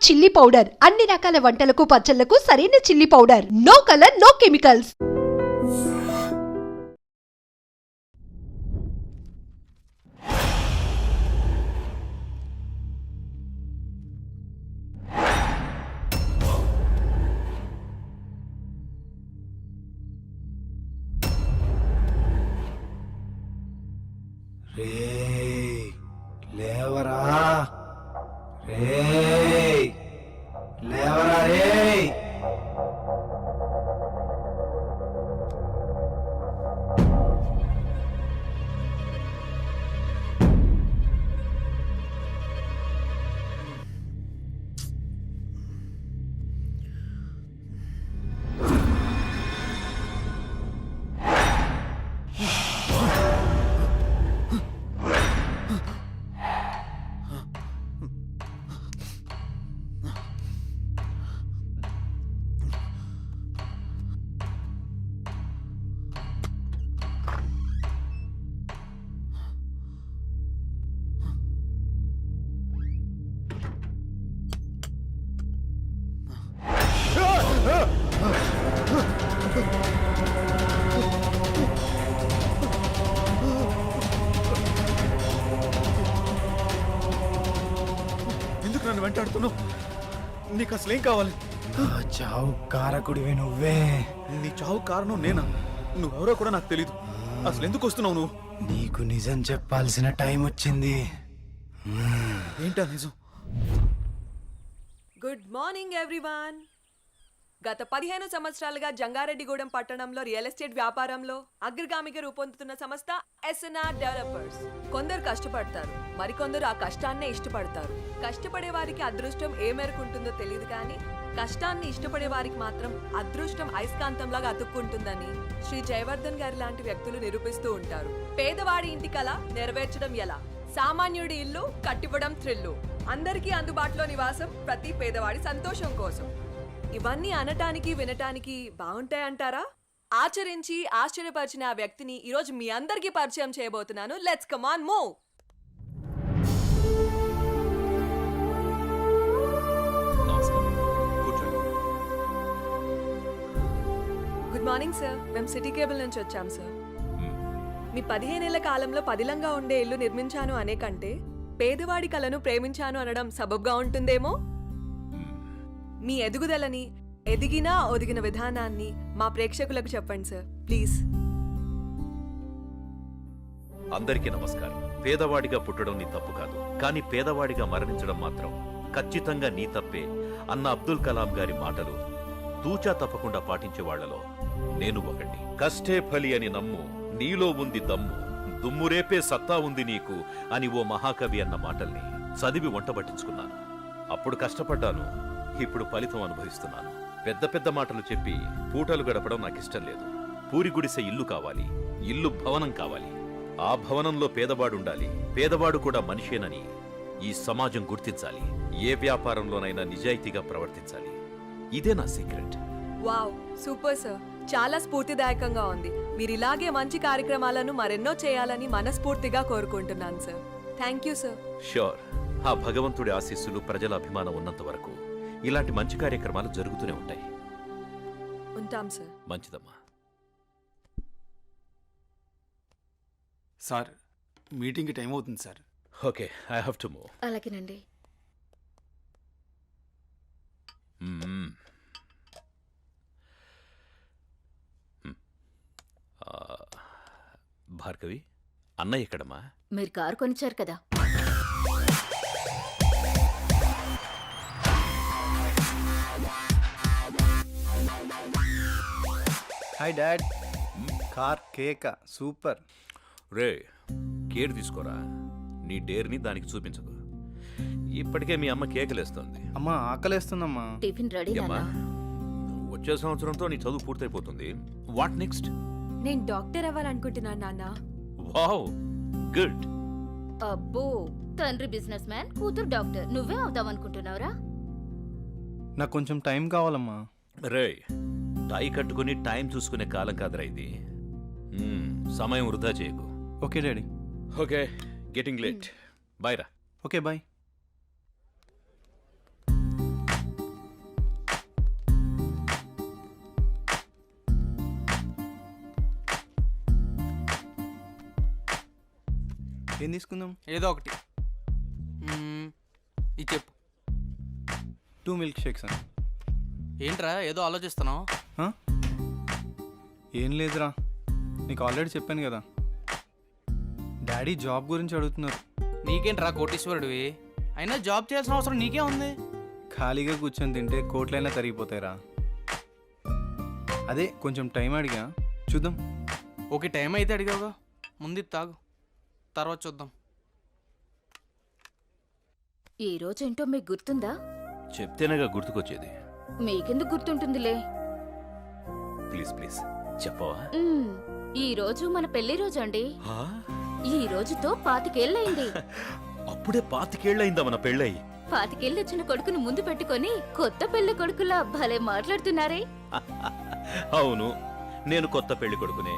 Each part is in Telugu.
చిల్లీ పౌడర్ అన్ని రకాల వంటలకు పచ్చళ్లకు సరైన chilli powder. No colour, no chemicals. లేవరా లేవరా రే. ఎందుకు నన్ను వెంటాడుతున్నావు? నీకు అసలేం కావాలి? చావు కారకుడివి నువ్వే. నీ చావు కారణం నేనా? నువ్వెవరో కూడా నాకు తెలీదు. అసలు ఎందుకు వస్తున్నావు నువ్వు? నీకు నిజం చెప్పాల్సిన టైం వచ్చింది. ఏంటా నిజం? Good morning everyone. గత 15 సంవత్సరాలుగా జంగారెడ్డిగూడెం పట్టణంలో రియల్ ఎస్టేట్ వ్యాపారంలో అగ్రగామిగా రూపొందుతున్న సంస్థ ఎస్ఎన్ఆర్ డెవలపర్స్. కొందరు కష్టపడతారు, మరికొందరు ఆ కష్టాన్నే ఇష్టపడతారు. కష్టపడే వారికి అదృష్టం ఏ మేరకు ఉంటుందో తెలియదు, కానీ కష్టాన్ని ఇష్టపడే వారికి మాత్రం అదృష్టం అయస్కాంతంలాగా అతుక్కుంటుందని శ్రీ జయవర్ధన్ గారి లాంటి వ్యక్తులు నిరూపిస్తూ ఉంటారు. పేదవాడి ఇంటి కల నెరవేర్చడం ఎలా, సామాన్యుడి ఇల్లు కట్టివ్వడం థ్రిల్లు, అందరికీ అందుబాటులో నివాసం ప్రతి పేదవాడి సంతోషం కోసం. ఇవన్నీ అనటానికి వినటానికి బాగుంటాయంటారా? ఆచరించి ఆశ్చర్యపరిచిన ఆ వ్యక్తిని ఈరోజు మీ అందరికీ పరిచయం చేయబోతున్నాను. Let's come on move. Good morning sir. మేము సిటీ కేబుల్ నుంచి వచ్చాం సార్. మీ 15 ఏళ్ల కాలంలో పదిలంగా ఉండే ఇల్లు నిర్మించాను అనే కంటే పేదవాడి కలను ప్రేమించాను అనడం సబబ్గా ఉంటుందేమో. మీ ఎదుగుదలని, ఎదిగినా ఒదిగిన విధానాన్ని మా ప్రేక్షకులకు చెప్పండి సార్ ప్లీజ్. అందరికీ నమస్కారం. పేదవాడిగా పుట్టడం నీ తప్పు కాదు, కానీ పేదవాడిగా మరణించడం మాత్రం ఖచ్చితంగా నీ తప్పే అన్న అబ్దుల్ కలాం గారి మాటలు తూచా తప్పకుండా పాటించే వాళ్లలో నేను ఒకటి. కష్టే ఫలి అని నమ్ము, నీలో ఉంది దమ్ము, దుమ్మురేపే సత్తా ఉంది నీకు అని ఓ మహాకవి అన్న మాటల్ని చదివి వంటబట్టించుకున్నాను. అప్పుడు కష్టపడ్డాను, ఇప్పుడు ఫలితం అనుభవిస్తున్నాను. పెద్ద పెద్ద మాటలు చెప్పి పూటలు గడపడం నాకిష్టం లేదు. పూరి గుడిసె ఇల్లు కావాలి, ఇల్లు భవనం కావాలి. ఆ భవనంలో పేదవాడుండాలి, పేదవాడు కూడా మనిషేనని ఈ సమాజం గుర్తించాలి. ఏ వ్యాపారంలోనైనా నిజాయితీగా ప్రవర్తించాలి. ఇదే నా సీక్రెట్. Wow, super sir. చాలా స్ఫూర్తిదాయకంగా ఉంది. మీరు ఇలాగే మంచి కార్యక్రమాలను మరెన్నో చేయాలని మనస్ఫూర్తిగా కోరుకుంటున్నాను sir. Thank you sir. Sure. ఆ భగవంతుడి ఆశీస్సులు, ప్రజల అభిమానం ఉన్నంత వరకు ఇలాంటి మంచి కార్యక్రమాలు జరుగుతూనే ఉంటాయి. ఉంటాం సార్. మంచిదమ్మా. సార్, మీటింగ్కి టైం అవుతుంది sir. Okay, I have to move. అలాగేనండి. భార్గవి, అన్నయ్య ఎక్కడమ్మా? మీరు కారు కొనిచ్చారు కదా. Hi dad. కార్ కేక సూపర్. రే, కేర్ తీసుకోరా. నీ డేర్ని దానికి చూపించకు. ఇప్పటికే మీ అమ్మ కేకలేస్తుంది. అమ్మా ఆకలేస్తుందమ్మా. టిఫిన్ రెడీ అమ్మా, వచ్చే సంవత్సరంతో నీ చదువు పూర్తయిపోతుంది. What next? నేను డాక్టర్ అవ్వాలనుకుంటున్నాను నాన్న. Wow, good. అబ్బో, తండ్రి బిజినెస్ మ్యాన్, కూతురు డాక్టర్. నువ్వే అవుదామనుకుంటున్నావురా? నాకు కొంచెం టైం కావాలమ్మా. రే, టై కట్టుకుని టైం చూసుకునే కాలం కాదురా ఇది. సమయం వృధా చేయకు. Okay daddy. Okay, getting late. Bye రా. Okay bye. ఏం తీసుకుందాం? ఏదో ఒకటి. ఇది చెప్పు. 2 మిల్క్ షేక్స్ అండి. ఏంట్రా ఏదో ఆలోచిస్తున్నావు? ఆ? ఏం లేదురా, నీకు ఆల్రెడీ చెప్పాను కదా, డాడీ జాబ్ గురించి అడుగుతున్నారు. నీకేంట్రా కోటీశ్వరుడివి, అయినా జాబ్ చేయాల్సిన అవసరం నీకే ఉంది. ఖాళీగా కూర్చొని తింటే కోట్లైనా తరిగిపోతాయిరా. అదే కొంచెం టైం అడిగా, చూద్దాం. ఓకే, టైం అయితే అడిగావుగా, ముందు ఇది తాగు, తర్వాత చూద్దాం. ఈ రోజేంటో మీకు గుర్తుందా? చెప్తేనేగా గుర్తుకొచ్చేది. మీకెందుకు గుర్తుంటుందిలే. ప్లీజ్ ప్లీజ్ చెప్పవా? ఈ రోజు మన పెళ్లి రోజు అండి. హా? ఈ రోజుతో 25 ఏళ్ళయింది. అప్పుడే 25 ఏళ్ళయిందా మన పెళ్ళయి? 25 ఏళ్ళు వచ్చిన కొడుకును ముందు పెట్టుకొని కొత్త పెళ్లి కొడుకులా భలే మాట్లాడుతున్నారే. అవును, నేను కొత్త పెళ్లి కొడుకునే.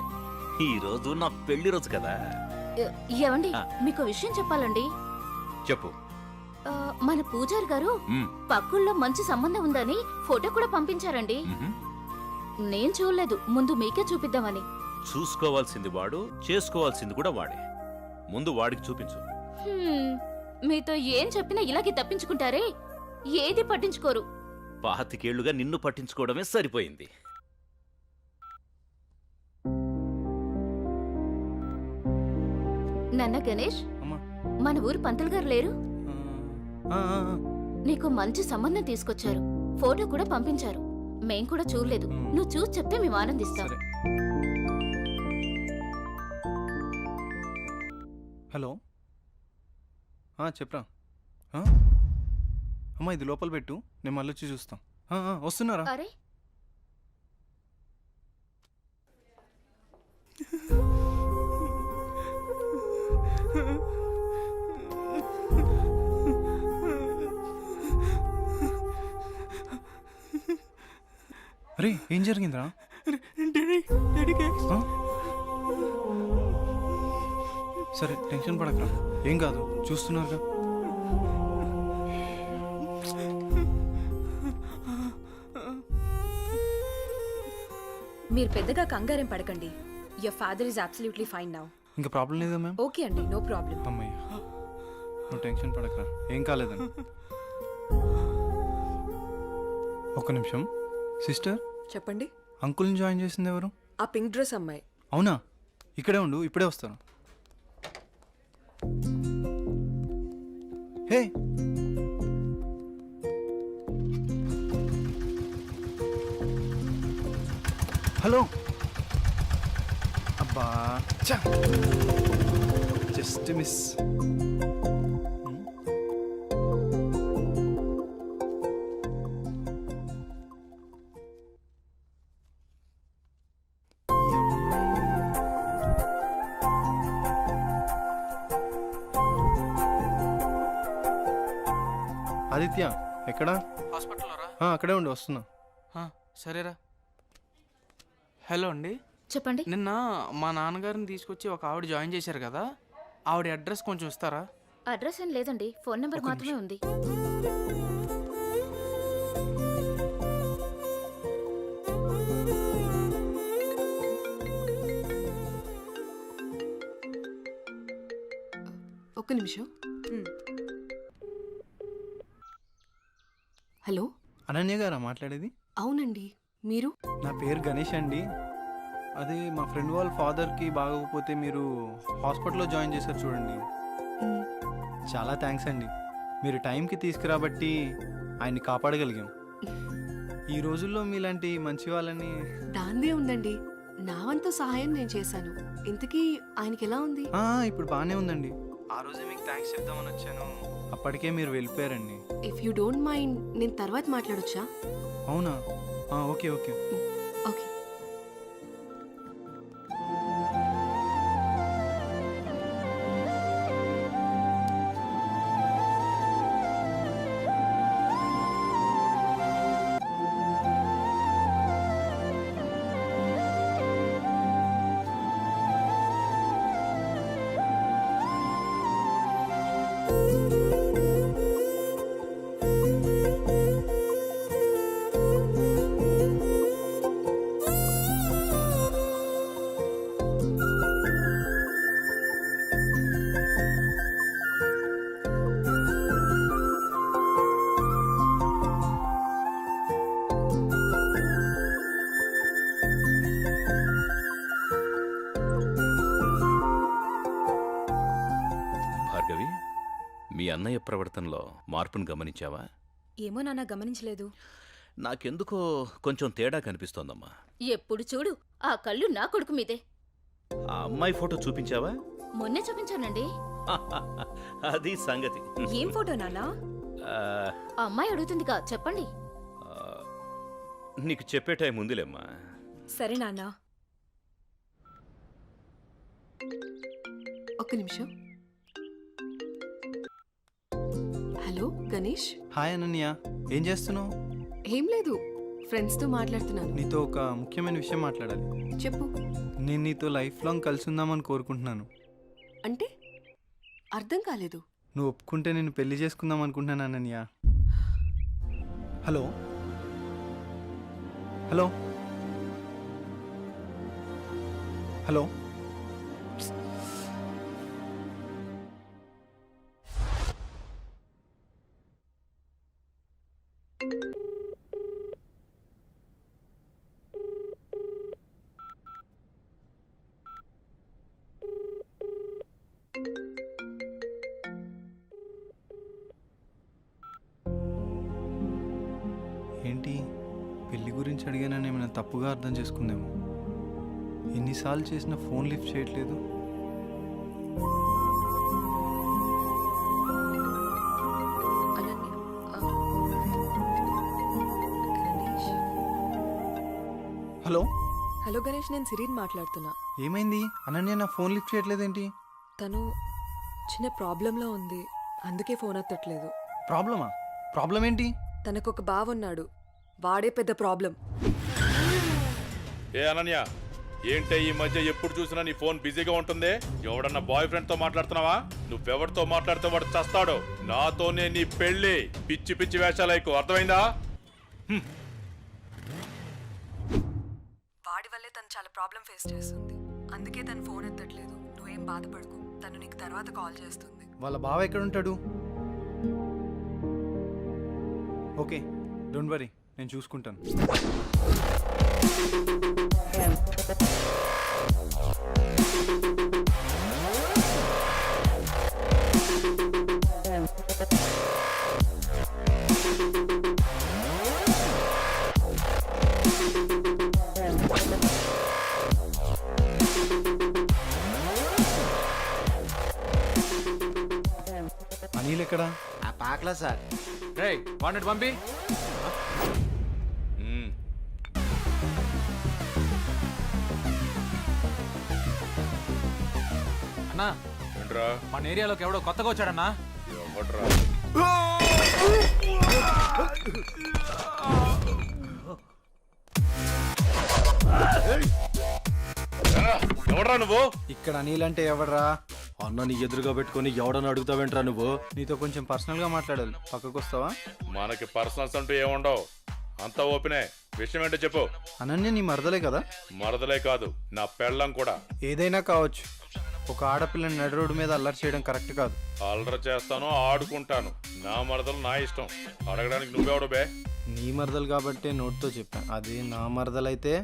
ఈ రోజు నా పెళ్లి రోజు కదా. ఏమండి, మీకు విషయం చెప్పాలండి. చెప్పు. మన పూజారి గారు మ్మ్. పక్కుల్లో మంచి సంబంధం ఉందని ఫోటో కూడా పంపించారండి. మ్మ్. నేను చూడలేదు, ముందు మీకే చూపిద్దామని. చూసుకోవాల్సింది వాడు, చేసుకోవాల్సింది కూడా వాడే. ముందు వాడికి చూపించు. హ్మ్, మీతో ఏం చెప్పినా ఇలాగే తప్పించుకుంటారే, ఏది పట్టించుకోరు. 25 ఏళ్లుగా నిన్ను పట్టించుకోవడమే సరిపోయింది. నాన్న గణేష్, అమ్మా. మన ఊరు పంతులు గారు లేరు, ఆ, ఆ, ఆ. నీకు మంచి సంబంధం తీసుకొచ్చారు, ఫోటో కూడా పంపించారు. మేం కూడా చూడలేదు, నువ్వు చూసి చెప్తే మేము ఆనందిస్తాం. సరే. హలో, చెప్పరా. అమ్మా, ఇది లోపల పెట్టు, నేను మళ్ళీ వచ్చి చూస్తాం. వస్తున్నారా? అరే అరే, ఏం జరిగిందిరా? ఆ? సరే, టెన్షన్ పడకరా, ఏం కాదు, చూస్తున్నారుగా. మీరు పెద్దగా కంగారేం పడకండి. Your father is absolutely fine now. ఇంకా ప్రాబ్లం లేదా మ్యామ్? ఓకే అండి, నో ప్రాబ్లం. అమ్మయ్య, నువ్వు టెన్షన్ పడకరా, ఏం కాలేదని. ఒక్క నిమిషం. సిస్టర్, చెప్పండి. అంకుల్ని జాయిన్ చేసింది ఎవరు? ఆ పింక్ డ్రెస్ అమ్మాయి. అవునా? ఇక్కడే ఉండు, ఇప్పుడే వస్తాను. హే, హలో. అబ్బా, జస్ట్ మిస్. ఆదిత్య, ఎక్కడా? హాస్పిటల్లో రా. అక్కడే ఉండి వస్తున్నా. సరేరా. హలో అండి, చెప్పండి. నిన్న మా నాన్నగారిని తీసుకొచ్చి ఒక ఆవిడ జాయిన్ చేశారు కదా, ఆవిడ అడ్రస్ కొంచెం ఇస్తారా? అడ్రస్ ఏం లేదండి, ఫోన్ నెంబర్ మాత్రమే ఉంది. ఒక్క నిమిషం. హలో, అనన్య గారా మాట్లాడేది? అవునండి, మీరు? నా పేరు గణేష్ అండి. అదే మా ఫ్రెండ్ వాళ్ళ ఫాదర్కి బాగోకపోతే మీరు హాస్పిటల్లో జాయిన్ చేశారు చూడండి. చాలా థ్యాంక్స్ అండి, మీరు టైంకి తీసుకురాబట్టి ఆయన్ని కాపాడగలిగాం. ఈ రోజుల్లో మీలాంటి మంచి వాళ్ళని. దాందే ఉందండి, నా వంతు సహాయం నేను చేశాను. ఇంతకీ ఆయనకి ఎలా ఉంది? ఇప్పుడు బాగానే ఉందండి. ఆ రోజే మీకు థ్యాంక్స్ చెప్దామని వచ్చాను, అప్పటికే మీరు వెళ్ళిపోయారండి. ఇఫ్ యూ డోంట్ మైండ్ నేను తర్వాత మాట్లాడొచ్చా? అవునా? Okay okay. ఓకే. అన్నయ్య ప్రవర్తనలో మార్పును గమనించావా? ఏమో నాన్న గమనించలేదు. నాకెందుకో కొంచెం తేడా కనిపిస్తోందమ్మా. ఎప్పుడు చూడు ఆ కళ్ళు నా కొడుకు మీదే. ఆ అమ్మాయి ఫోటో చూపించావా? మొన్నే చూపించానండి. అది సంగతి. ఏం ఫోటో నాన్నా? ఆ, ఆ అమ్మాయి అడుగుతుందిగా, చెప్పండి. ఆ, నీకు చెప్పే టైం ఉందిలేమ్మా. సరే నాన్నా. ఒక్క నిమిషం. హలో గణేష్. హాయ్ అనన్య, ఏం చేస్తున్నావు? ఏం లేదు, ఫ్రెండ్స్తో మాట్లాడుతున్నాను. నీతో ఒక ముఖ్యమైన విషయం మాట్లాడాలి. చెప్పు. నేను నీతో లైఫ్ లాంగ్ కలిసి ఉందామని కోరుకుంటున్నాను. అంటే అర్థం కాలేదు. నువ్వు ఒప్పుకుంటే నేను పెళ్లి చేసుకుందాం అనుకుంటున్నాను అనన్య. Hello hello hello. ఏంటి, పెళ్లి గురించి అడిగానని ఏమైనా తప్పుగా అర్థం చేసుకుందేమో. ఎన్నిసార్లు చేసినా ఫోన్ లిఫ్ట్ చేయట్లేదు. అనన్య, గణేష్. హలో, హలో గణేష్, నేను సిరీన్ మాట్లాడుతున్నా. ఏమైంది? అనన్య నా ఫోన్ లిఫ్ట్ చేయట్లేదేంటి? తను చిన్న ప్రాబ్లంలో ఉంది, అందుకే ఫోన్ ఎత్తట్లేదు. ప్రాబ్లమా? ప్రాబ్లం ఏంటి? తనకొక బావ ఉన్నాడు, వాడే పెద్ద ప్రాబ్లం. ఏ అనన్య, ఏంటే ఈ మధ్య ఎప్పుడు చూసినా నీ ఫోన్ బిజీగా ఉంటుంది? ఎవడన్నా బాయ్ ఫ్రెండ్ తో మాట్లాడుతున్నావా? నువ్వెవరితో మాట్లాడితే వాడు చస్తాడు. నాతోనే నీ పెళ్లి. పిచ్చి పిచ్చి వేషాలైకు, అర్థమైందా? వాడి వల్లే తను చాలా ప్రాబ్లం ఫేస్ చేస్తుంది, అందుకే తను ఫోన్ ఎత్తట్లేదు. నువ్వేం బాధపడకు, తను నీకు తర్వాత కాల్ చేస్తుంది. వాళ్ళ బావ ఎక్కడ ఉంటాడు? ఓకే, డోంట్ వరీ, నేను చూసుకుంటాను. అనిల్ ఎక్కడా? ఆ పాకలా సార్. రే వాడిని పంపి. అన్నా, ఏంట్రా? మన ఏరియాలోకి ఎవడో కొత్తగా వచ్చాడన్నా. ఎవడ్రా? ఎవడ్రా నువ్వు? ఇక్కడ అనిల్ అంటే ఎవడరా? అన్న నీ ఎదురుగా పెట్టుకొని ఎవడని అడుగుతావేంట్రా నువ్వు? నీతో కొంచెం పర్సనల్గా మాట్లాడాలి, పక్కకు వస్తావా? మనకి పర్సనల్స్ అంటూ ఏముండవు, అంతా ఓపెనే. విషయం ఏంటో చెప్పు. అనన్య నీ మరదలే కదా? మరదలే కాదు, నా పెళ్ళం కూడా. ఏదైనా కావచ్చు, ఒక ఆడపిల్లని నడి రోడ్డు మీద అల్లరి చేయడం కరెక్ట్ కాదు. అల్లరి చేస్తాను, ఆడుకుంటాను. నా మరదలు నా ఇష్టం, అడగడానికి నువ్వెవడు బే? నీ మరదలు కాబట్టే నోట్తో చెప్పాను, అదే నా మరదలైతే.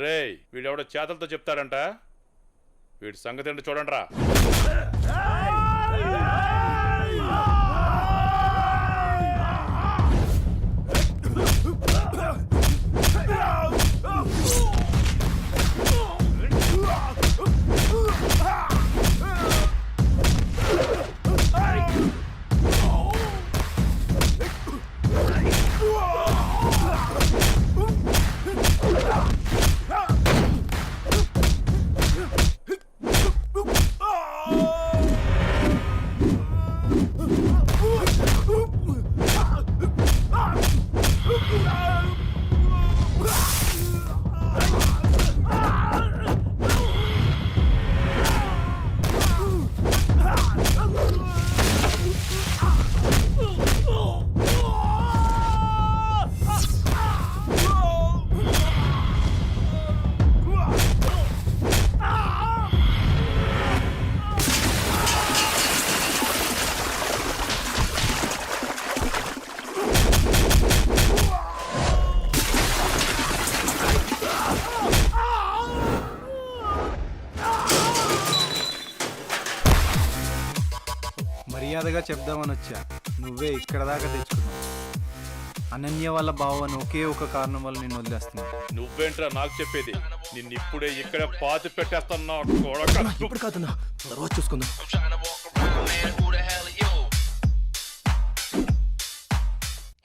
రేయ్, వీడెవడో చేతలతో చెప్తాడంట. వీడి సంగతి ఏంటో చూడండి రా. మర్యాదగా చెప్దామని వచ్చా, నువ్వే ఇక్కడ దాకా తెచ్చుకున్నావు. అనన్య వాళ్ళ బావ అని ఒకే ఒక కారణం వల్ల నేను వదిలేస్తున్నా. నువ్వేంట్రా నాకు చెప్పేది? నిన్ను ఇప్పుడే ఇక్కడే పాతి పెట్టేస్తున్నా కొడక. ఇప్పుడు కాదన్నా, తర్వాత చూసుకుందాం.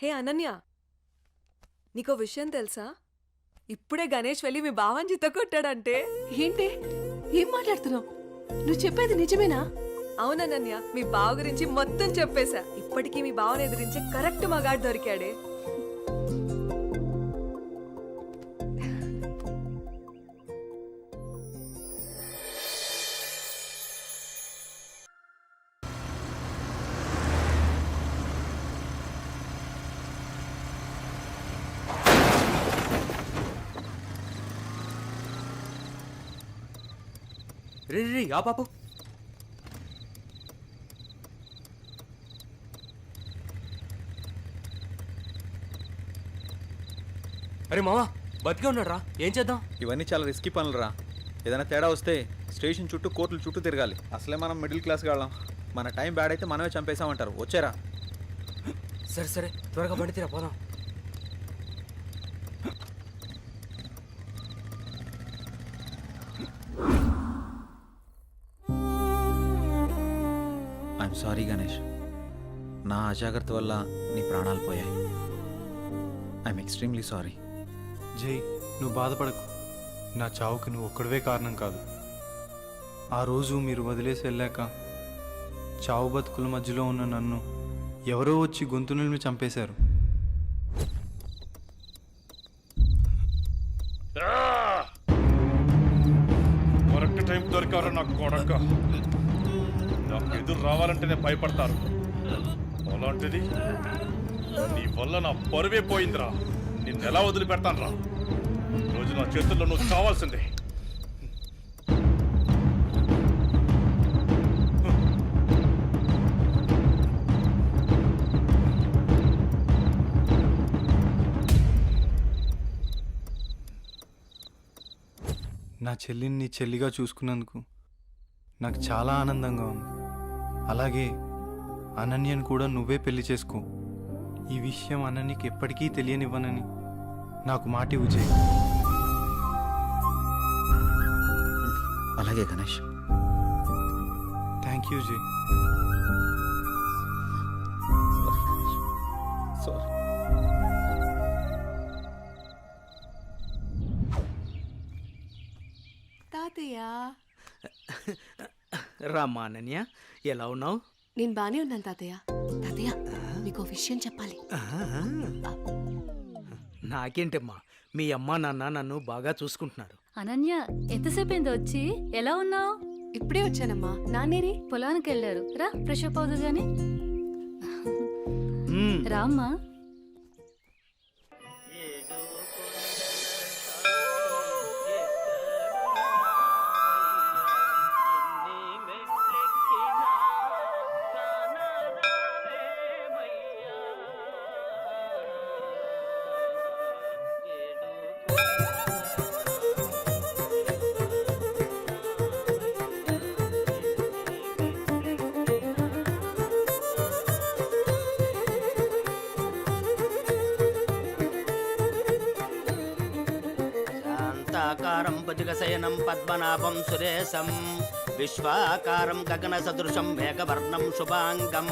హే అనన్య, నీకో విషయం తెలుసా? ఇప్పుడే గణేష్ వెళ్ళి మీ బావని చిత్త కొట్టాడంటే. ఏంటి ఏం మాట్లాడుతున్నావు? నువ్వు చెప్పేది నిజమేనా? అవునన్నయ్య, మీ బావ గురించి మొత్తం చెప్పేశా. ఇప్పటికీ మీ బావని ఎదిరించే కరెక్ట్ మగాడు దొరికాడే. రే ఆ పాపు, అరే మావా బతికే ఉన్నాడు. ఏం చేద్దాం? ఇవన్నీ చాలా రిస్కీ పనులు రా. ఏదైనా తేడా వస్తే స్టేషన్ చుట్టూ కోర్టుల చుట్టూ తిరగాలి. అసలే మనం మిడిల్ క్లాస్ వాళ్ళం. మన టైం బ్యాడ్ అయితే మనమే చంపేశామంటారు. వచ్చారా? సరే సరే, త్వరగా బండి తీరా పోదాం. ఐఎమ్ సారీ గణేష్, నా అజాగ్రత్త వల్ల నీ ప్రాణాలు పోయాయి. I'm extremely sorry. జై, నువ్వు బాధపడకు. నా చావుకి నువ్వు ఒక్కడవే కారణం కాదు. ఆ రోజు మీరు వదిలేసి వెళ్ళాక చావు బతుకుల మధ్యలో ఉన్న నన్ను ఎవరో వచ్చి గొంతు నిలిమి చంపేశారు. కరెక్ట్ టైం దొరికారు నా కొడక. నాకు ఎదురు రావాలంటేనే భయపడతారు. అలాంటిది నీ వల్ల నా పరువే పోయిందిరా. నిన్నెలా వదిలిపెడతాను రా? రోజు నా చేతుల్లో నువ్వు కావాల్సిందే. నా చెల్లిని నీ చెల్లిగా చూసుకున్నందుకు నాకు చాలా ఆనందంగా ఉంది. అలాగే అనన్యను కూడా నువ్వే పెళ్లి చేసుకో. ఈ విషయం అనన్యకి ఎప్పటికీ తెలియనివ్వనని నాకు మాట ఇవ్వు జై. అలాగే గణేష్. థ్యాంక్ యూ జై. సారీ. తాతయ్య, రామ్మా అనన్య, ఎలా ఉన్నావు? నేను బానే ఉన్నాను తాతయ్య. తాతయ్య, నీకో విషయం చెప్పాలి. నాకేంటమ్మా, మీ అమ్మా నాన్న నన్ను బాగా చూసుకుంటున్నారు. అనన్య ఎంతసేపు అయిందో వచ్చి? ఎలా ఉన్నావు? ఇప్పుడే వచ్చానమ్మా. నానేరి? పొలానికి వెళ్ళారు. రా ఫ్రెష్ అప్ అవుదు గాని. రామ్మా. శాంతాకారం భుజగశయనం పద్మనాభం సురేశం విశ్వాకారం గగనసదృశం మేఘవర్ణం శుభాంగం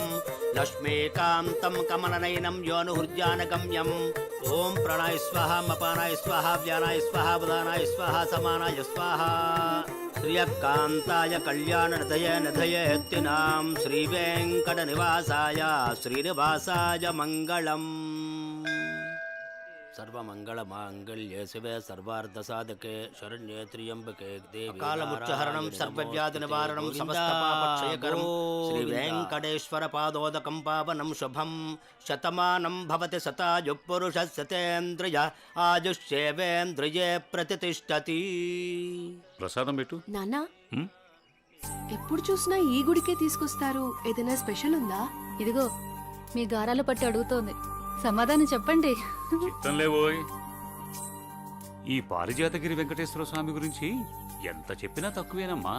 లక్ష్మీకాంతం కమలనయనం యోనుహృద్యానగమ్యం. ఓం ప్రణాయ స్వాహ, మపానాయ స్వాహ, వ్యానాయ స్వాహ, బుధానాయ స్వాహ, సమానాయ స్వాహ. శ్రియకాంతాయ కళ్యాణనిధయ నిధయేత్తినాం శ్రీవేంకట నివాసాయ శ్రీనివాసాయ మంగళం. సర్వమంగళమాంగళ్యే శివే సర్వార్థసాధకే శరణ్యే త్ర్యంబకే దేవి కాలముచ్చహరణం సర్వవ్యాధి నివారణం సమస్తపాపక్షయకరం శ్రీ వెంకటేశ్వర పాదోదకం పావనం శుభం. శతమానం భవతి శతాయు పురుషస్య శతేంద్రియ ఆయుష్యేవేంద్రియే ప్రతిష్టతి. ప్రసాదం పెట్టు. నాన్న, ఎప్పుడు చూసినా ఈ గుడికే తీసుకొస్తారు. ఏదైనా స్పెషల్ ఉందా? ఇదిగో మీ గారాలు పట్టి అడుగుతోంది, సమాధానం చెప్పండి. చిత్తంలేవోయ్. ఈ పారిజాతగిరి వెంకటేశ్వర స్వామి గురించి ఎంత చెప్పినా తక్కువేనమ్మా.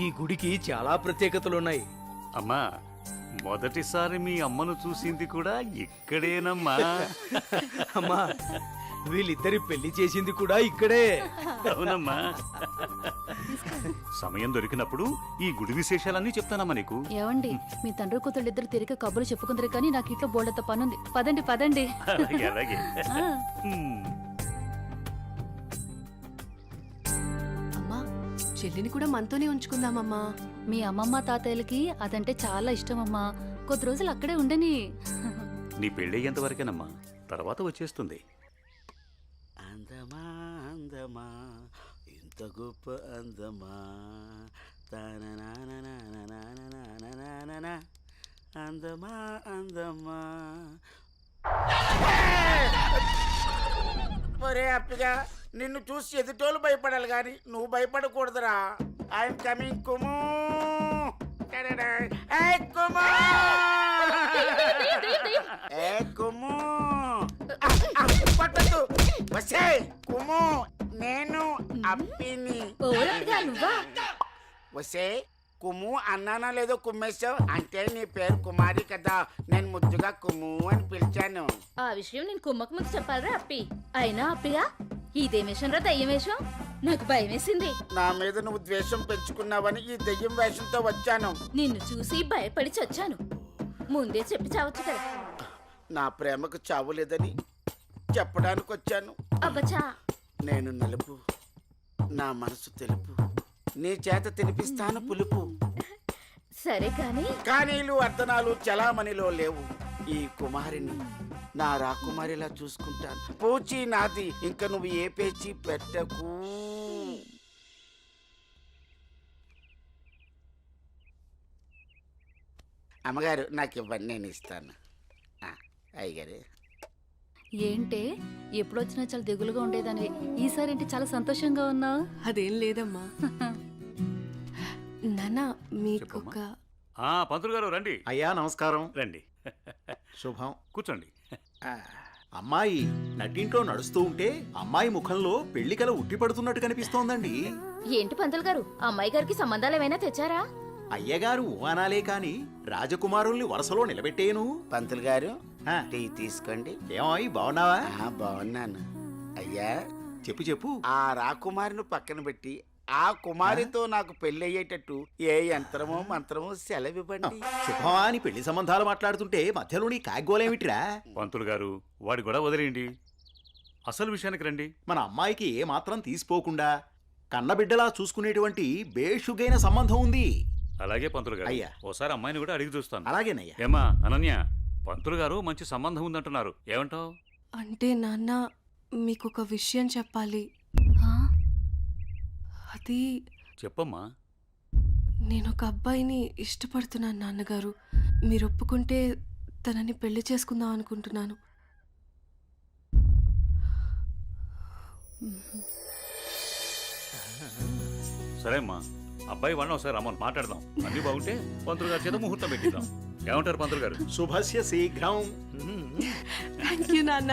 ఈ గుడికి చాలా ప్రత్యేకతలున్నాయి. అమ్మా మొదటిసారి మీ అమ్మను చూసింది కూడా ఇక్కడేనమ్మా. అమ్మా వీళ్ళిద్దరి పెళ్లి చేసింది కూడా ఇక్కడే. అవునమ్మా. సమయం దొరికినప్పుడు ఈ గుడి విశేషాలన్నీ చెప్తానమ్మా నీకు. ఏవండి మీ తండ్రి కూతురు ఇద్దరు తిరిగి కబుర్లు చెప్పుకుందరు కానీ నాకు ఇంట్లో బోల్డంత పనుంది. పదండి పదండి. అలాగే అలాగే. అమ్మా చెల్లిని కూడా మనతోనే ఉంచుకుందామమ్మా. మీ అమ్మమ్మ తాతయ్యలకి అదంటే చాలా ఇష్టం అమ్మా. కొద్ది రోజులు అక్కడే ఉండని. నీ పెళ్ళయ్యేంత వరకేనమ్మా, తర్వాత వచ్చేస్తుంది. అందమా అందమా ఇంత గొప్ప అందమా అందమా అందమా. ఒరే అప్పిగా, నిన్ను చూసి ఎదుటోళ్ళు భయపడాలి కానీ నువ్వు భయపడకూడదురా. I'm coming కుము. కుము కుము పట్టద్దు. వసే కుము, నేను అప్పిని. వసే కుము అన్నానా లేదో కుమ్మేశావు అంటే నీ పేరు కుమారి కదా. నేను ముద్దుగా కుము అని పిలిచాను. ఆ విషయం నేను కుమ్మకు ముందు చెప్పాలరా అప్పి. అయినా అప్పిగా ఇదేం వేషం రా, దయ్యం వేషం? నాకు భయం వేసింది. నా మీద నువ్వు ద్వేషం పెంచుకున్నావని ఈ దెయ్యం వేషంతో వచ్చాను. నిన్ను చూసి భయపడి చచ్చాను. ముందే చెప్పి చావచ్చు కదా. నా ప్రేమకు చావు లేదని చెప్పడానికి వచ్చాను. అబ్బచా, నేను నలుపు, నా మనసు తెలుపు, నీ చేత తినిపిస్తాను పులుపు. సరే కానీ కానీలు అర్ధనాలు చలామణిలో లేవు. ఈ కుమారిని నా రాకుమారిలా చూసుకుంటాను. పూచి నాది, ఇంక నువ్వు ఏ పేచి పెట్టకు. అమ్మగారు నాకు ఇవ్వండి, నేను ఇస్తాను. అయ్యగారు ఏంటే ఎప్పుడొచ్చినా చాలా దిగులుగా ఉండేదాన్ని, ఈసారి ఏంటి చాలా సంతోషంగా ఉన్నావు? అదేం లేదమ్మా. నాన్న మీకొక పంతులు గారు రండి. అయ్యా నమస్కారం. రండి, శుభం. కూర్చోండి. అమ్మాయి నట్టింట్లో నడుస్తూ ఉంటే అమ్మాయి ముఖంలో పెళ్లి కల ఉట్టిపడుతున్నట్టు కనిపిస్తోందండి. ఏంటి పంతులు గారు, అమ్మాయి గారికి సంబంధాలు ఏమైనా తెచ్చారా? అయ్యగారు ఊహనాలే కాని రాజకుమారుల్ని వరుసలో నిలబెట్టేను. పంతులు గారు టీ తీసుకోండి. ఏమాయి బాగున్నావా? బాగున్నాను. అయ్యా చెప్పు చెప్పు. ఆ రాకుమారిని పక్కన పెట్టి ఆ కుమారితో నాకు పెళ్లి అయ్యేటట్టు ఏ యంత్రమో మంత్రమో సెలవివ్వండి. శుభమా అని పెళ్లి సంబంధాలు మాట్లాడుతుంటే మధ్యలో నీ కాగ్గోలేమిట్రా? పంతులు గారు వాడి గొడవ వదిలేయండి, అసలు విషయానికి రండి. మన అమ్మాయికి ఏ మాత్రం తీసిపోకుండా కన్నబిడ్డలా చూసుకునేటువంటి బేషుగైన సంబంధం ఉంది. అలాగే పంతులు గారు, అయ్యా. ఓసారి అమ్మాయిని కూడా అడిగి చూస్తాను. అలాగేనయ్యా. ఏమా అనన్య, పంతులు గారు మంచి సంబంధం ఉందంటున్నారు, ఏమంటావు? అంటే నాన్న మీకొక విషయం చెప్పాలి. అది చెప్పమ్మా. నేను ఒక అబ్బాయిని ఇష్టపడుతున్నాను నాన్నగారు. మీరు ఒప్పుకుంటే తనని పెళ్లి చేసుకుందాం అనుకుంటున్నాను. సరే అమ్మా, అబ్బాయి వాడిని ఒకసారి రమ్మని మాట్లాడదాం. అన్ని బాగుంటే పంతులు గారి చేత ముహూర్తం పెట్టిద్దాం. ఏమంటారు పంతులు గారు? శుభస్య శీఘ్రం. థ్యాంక్ యూ నాన్న.